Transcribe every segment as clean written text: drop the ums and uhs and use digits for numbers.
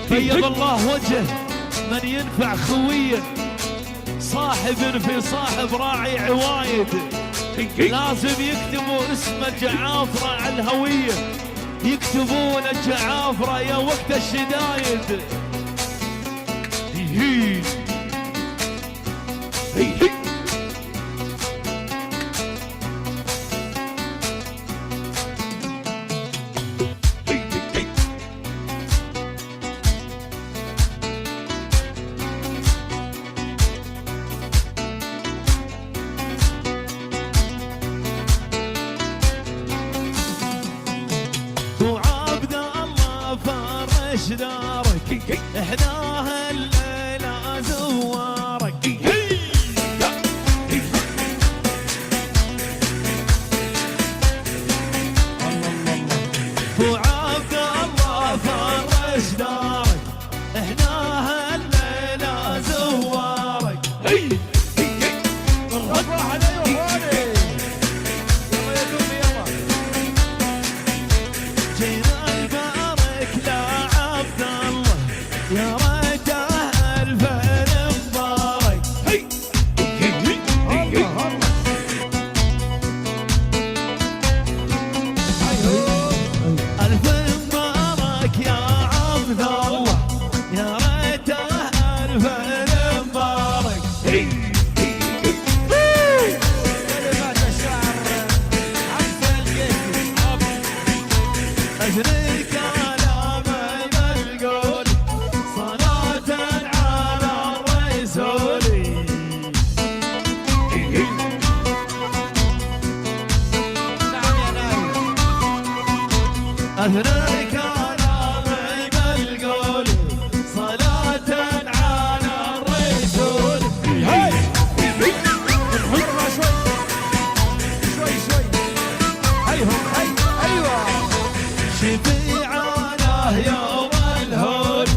بيض الله وجهه من ينفع خويه، صاحب في صاحب راعي عوايد، لازم يكتبوا اسم الجعافرة على الهوية، يكتبون الجعافرة يا وقت الشدايد. هي هي هي دارك احنا هالليلة زوارك. ابو عبد الله فرش دارك احنا هالليلة زوارك. أثناء كلام بالقول صلاة على الرسول. هاي نحرها شوي شوي هيهم هي أيوة شفيعانه يوم الهول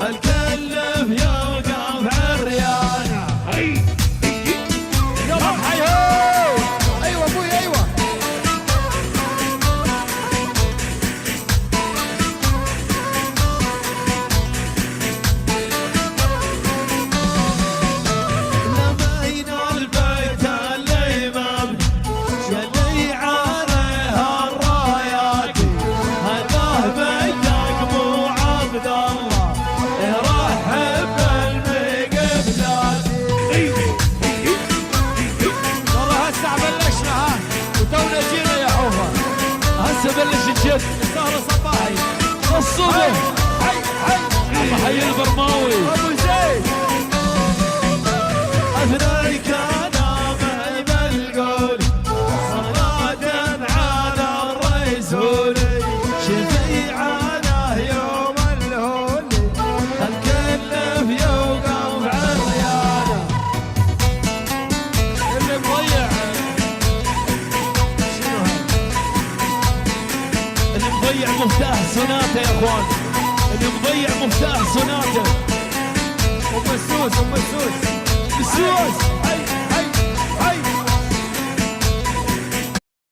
الكلف يوقف عريانه. يلا حيهم أيوة أبوي أيوة بلش الجد سهرة صباحي الصبح. حي حي البرماوي ابو زيد اثناء كلامه بالقول صلاة على الرسول شفيعانه يوم الهول الكلف يوقف عريانه. اللي مضيع مضيع مفتاح سوناته يا اخوان، اللي مضيع مفتاح سوناته. ام السوس ام السوس السوس هاي هاي هاي.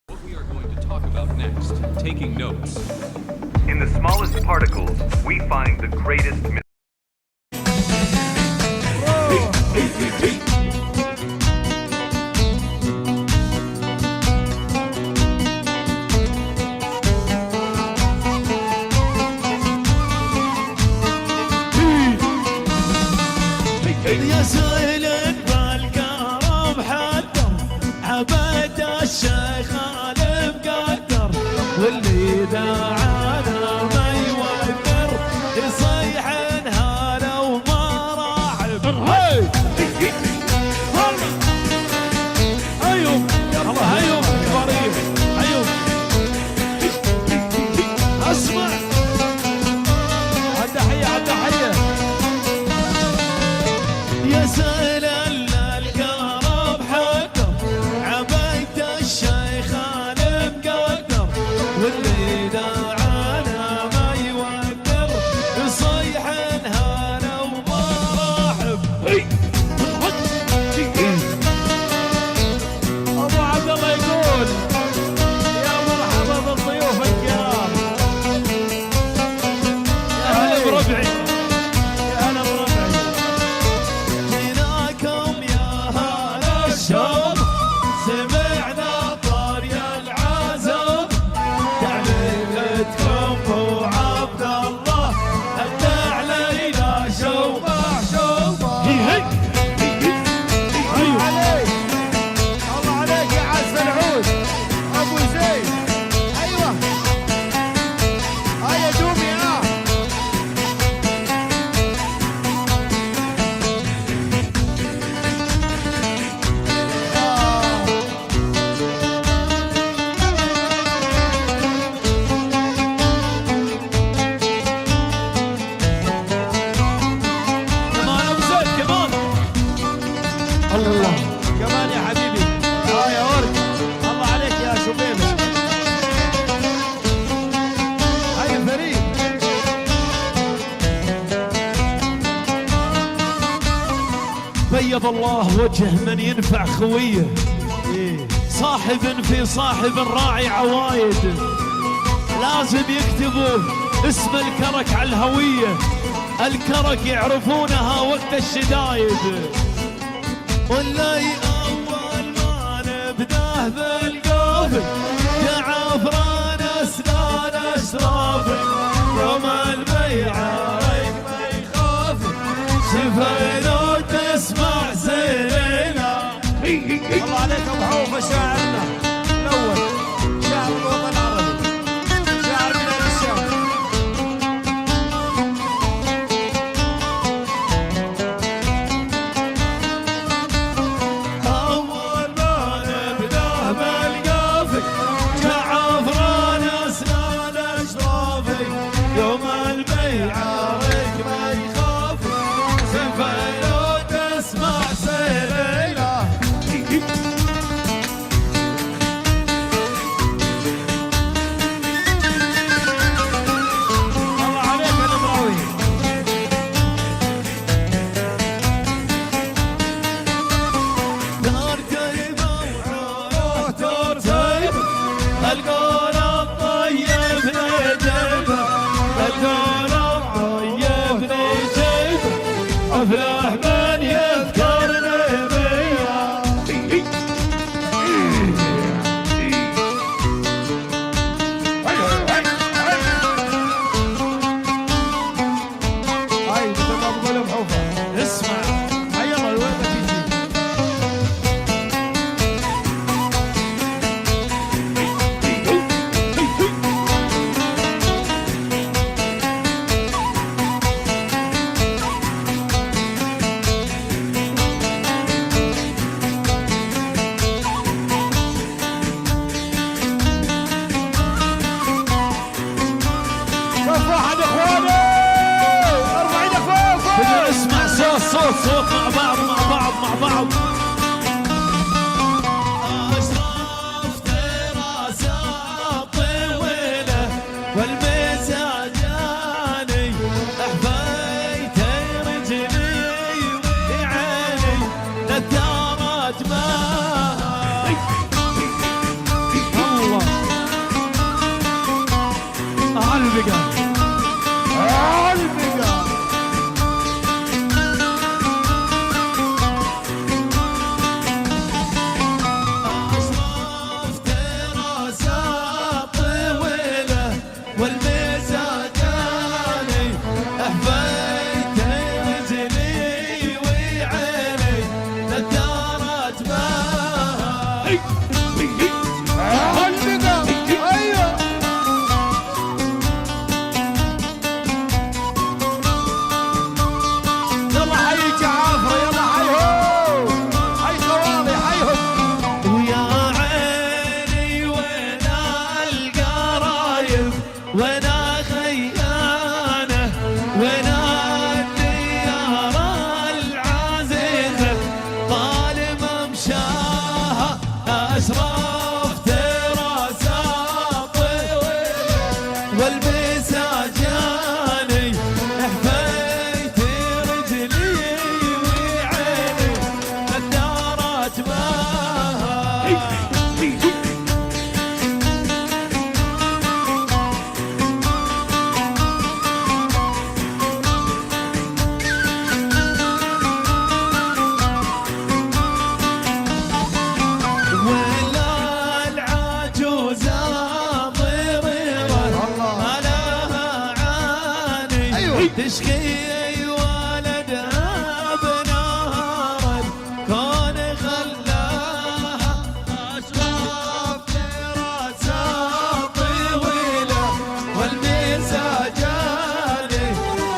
What we are going to talk about next, taking notes. In the smallest particles, we find the greatest يا سهل بالكرم حدر عبد الشيخ المقدر واللي دعانا ما يوقر يصيح هلا وما راحب. هاي هيوم يلا هيوم كباريه هيوم اسمع التحية التحية يا سيد بيض الله وجه من ينفع خويه، صاحب في صاحب راعي عوايد، لازم يكتبوا اسم الكرك على الهوية، الكرك يعرفونها وقت الشدايد. واللي أول ما نبداه بالقافل يا عفران أسنان أشرافي، يوم البيعة ما يخاف شفينا وتسمع سيرنا. الله عليك ابو حوفه شاعرنا الاول، شاعر الوطن العربي، شاعر بلاد الشام. اول ما نبداه بالقافي يا عفران اسنان اشرافي، يوم البيعه ما يخاف شفينا وتسمع سيرنا. الله عليك يا نمراوي. دار كيبه وروح ترتيب، القول الطيب نجيبه، القول الطيب نجيبه، افلح من يذكرني بيا. هاي مثل ما بقول ابو حوفه. اسمع هيا الله وين ما تيجي. كف واحد اخواني، ارفع ايدك فوق فوق. بدنا نسمع صوت مع بعض مع بعض. أشرف دراسات طويلة والمزاجاني، حبيت رجلي وعيني نثارت معاي. الله عالبقى عالبقى. أشرف دراسات طويلة والمزاجاني، حبيت رجلي وعيني نثارت معاي. عالبقى. ايوه. يلا حيك يا عافره، يلا حيهم، حي خوالي حيهم. ويا عيني وين القرايب، وين خيانه، وين الديار العزيزه، ظالم مشاها اشرف دراسات والمساجاني، حبيت رجلي وعيني نثارت معاي. ولا العجوزة ضريرة ما لها عاني، أيوة. تشكي ولدها بنهار كون خلاها أشرف دراسات طويلة والمزاجاني،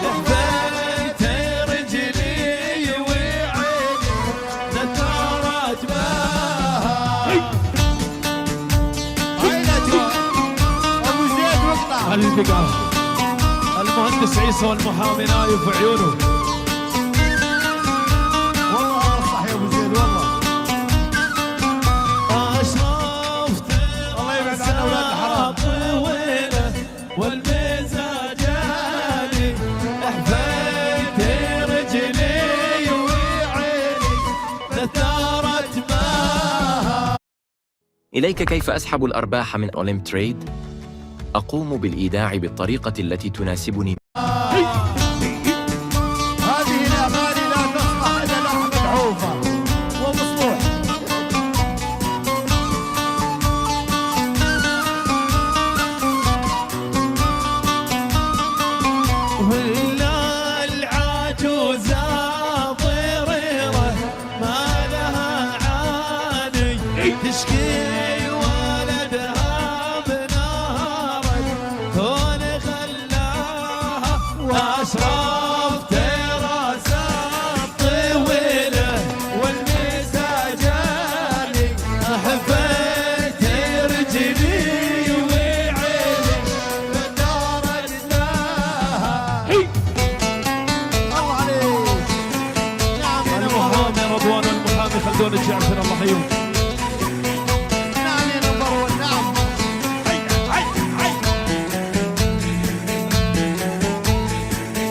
حبيت رجلي وعيني نثارت معاي. هاي الاجواء. ابو زيد واطلع. البقى المهندس عيسى والمحامي نايف عيونه. والله الله صح يا ابو زيد والله. أشرف الله يبعد عن أولاد الحرام. طويلة والمزاجاني، حبيت رجلي وعيني إليك كيف أسحب الأرباح من أوليم تريد؟ أقوم بالإيداع بالطريقة التي تناسبني. هذه الأغاني لا تصلح إلا لأحمد عوفة ومصلوح. ولا العجوزة ضريرة ما لها عاني تشكي ولدها بنهارك كون خلاها واشراف دراسات طويلة والمساجاني حبيت رجلي وعيني فدارت لها. الله عليك. نعم يا نمبر 1. المحامي رضوان المحامي خلدون الجعفر الله يحييهم. نعم يا نمبر 1. نعم.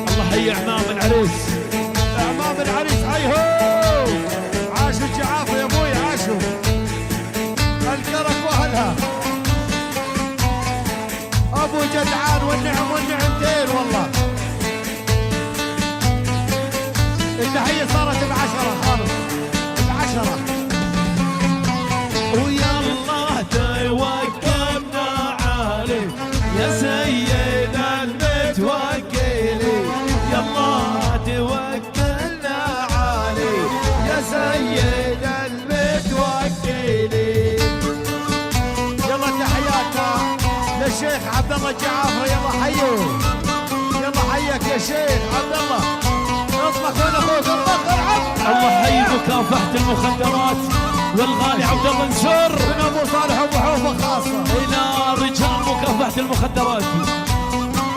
الله حي اعمام العريس. أمام العريس هاي هو. عاشوا الجعافة يا أبوي عاشوا. الكرك وأهلها. أبو جدعان والنعم والنعمتين والله. التحية صارت ب10 خالص. ب10. ويلا توكلنا عليك يا سيد المتوكلين. يلا توكلنا عليك يا سيد المتوكلين. يلا تحياتنا للشيخ عبد الله الجعافري. يلا حيوه. يلا حيك يا شيخ عبد الله. اطلق وين اخوك؟ اطلق العب. الله حي مكافحة المخدرات والغالي عبد الله نسر من ابو صالح ابو حوفه خاصه. الى رجال مكافحة المخدرات.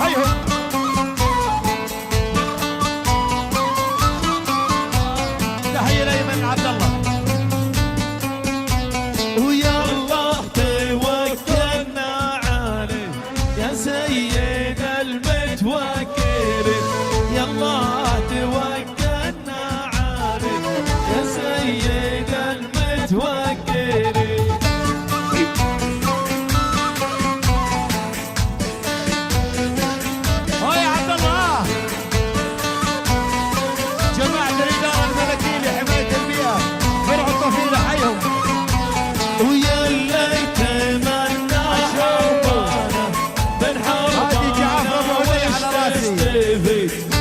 هيهم. تحيه لايمن عبد الله. ويلا توكلنا عليك يا سيد المتوكلين. يلا توكلنا عليك يا سيد المتوكلين. هاي يا عبد الله. جماعه الاداره الملكيه لحمايه البيئه فرع الطفيله حيهم. ويا اللي تمنى حربانه بن هادي جعفر أبو علي على راسي. حربانه